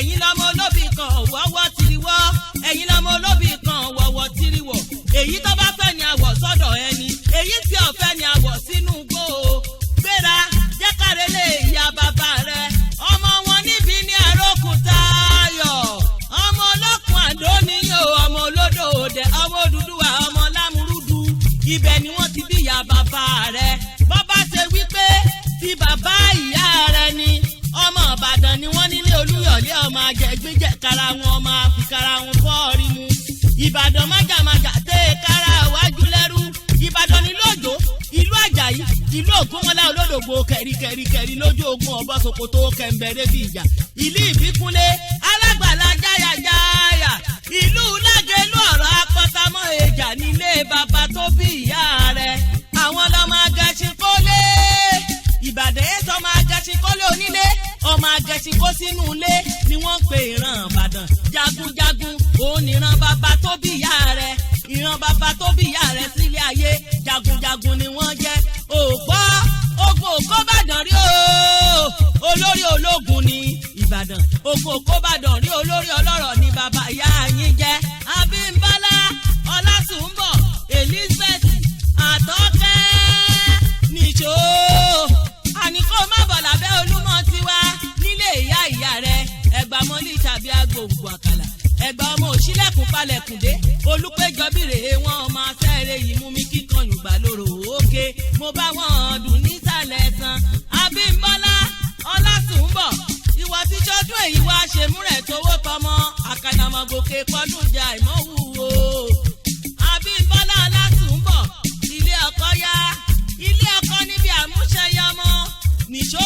ẹ̀yin lọ́mọ olóbì kan wọ́wọ́ tiriwọ́ ẹ̀yin lọ́mọ olóbì kan wọ́wọ́ tiriwọ̀ èyí tó bá fẹ́ ni àwọ̀ sọ́dọ̀ ẹni èyí tí ò fẹ́ ni àwọ̀ sínú gbó o gbéra jẹ́ káre lé ìyá bàbá rẹ ọmọ wọn níbi ní àrókùn Táyọ̀ ọmọ olókun àdó níyàn ọmọ olódò òde ọmọ Odùduwà ọmọ Lámúrúdù ibẹ̀ ni wọ́n ti bí ìyá bàbá rẹ bọ́bá ṣe wípé tí bàbá ìyá rẹ ni ọmọ Ìbàdàn ni wọ́n nílé Olúyọ̀lé ọmọ àjẹgbẹ́jẹ kára wọn ọmọ àfikàrà wọn fọ́ọ̀rí mu Ìbàdàn májàmájà tẹ́ kára wájú lẹ́rú Ìbàdàn ní lójó ìlú Àjàyí ìlú Ògúnmọ́lá olódògbò kẹ̀ríkẹ̀ríkẹ̀rí lójú ogun ọ̀bọ Sòkòtò kẹ̀mbẹ̀rẹ̀ bí ìjà ìlú Ìbíkúnlé alágbàlá jáyàjáyà ìlú Lágẹ̀lú ọ̀rọ̀ apọ́támọ́ èjà nílé bàbá tó bí ìyá rẹ̀ àwọn lọ́mọ agẹṣin kólé Ìbàdàn ètò ọmọ agẹṣin kólé onílé ọmọ agẹṣin kó sínú ilé ni wọ́n ń pe ìran Ìbàdàn jagunjagun òun ìran bàbá tó bí ìyá rẹ̀ ìran bàbá tó bí ìyá rẹ̀ sílé ayé jagunjagun ni wọ́n jẹ́ ògbọ́ ogun òkóbàdàn rí o olórí ológun ní Ìbàdàn ogun òkóbàdàn rí olórí ọlọ́rọ̀ ní bàbá ìyá yín jẹ́ Abímbọ́lá Ọlásùnbọ̀ Elizabeth Àtọ́kẹ́ nìṣó àníkó má bọ̀ lábẹ́ Olúmọ tiwa nílé ìyá ìyá rẹ̀ ẹgbàmọ́lì tàbí agbòǹgbò àkàlà ẹgbà ọmọ òṣìlẹ̀kùn palẹ̀kùndé olùpẹ̀jọ́bìrè wọn ọmọ afẹ́rẹ́ yìí mú mi kíkan yùgbà lóró òkè mo bá wọn dùn nísàlẹ̀ tán Abímbọ́lá Ọlásùnbọ̀ ìwọ tí sọdún èyí wá ṣe múrẹ̀ tówó tọmọ àkànàmọ̀gòkè pọ́dún jà ìmọ̀wúwo Abímbọ́lá Ọlásùnbọ̀ ilé ọkọ yá ilé ọkọ níbi àmúṣẹyọmọ nìṣó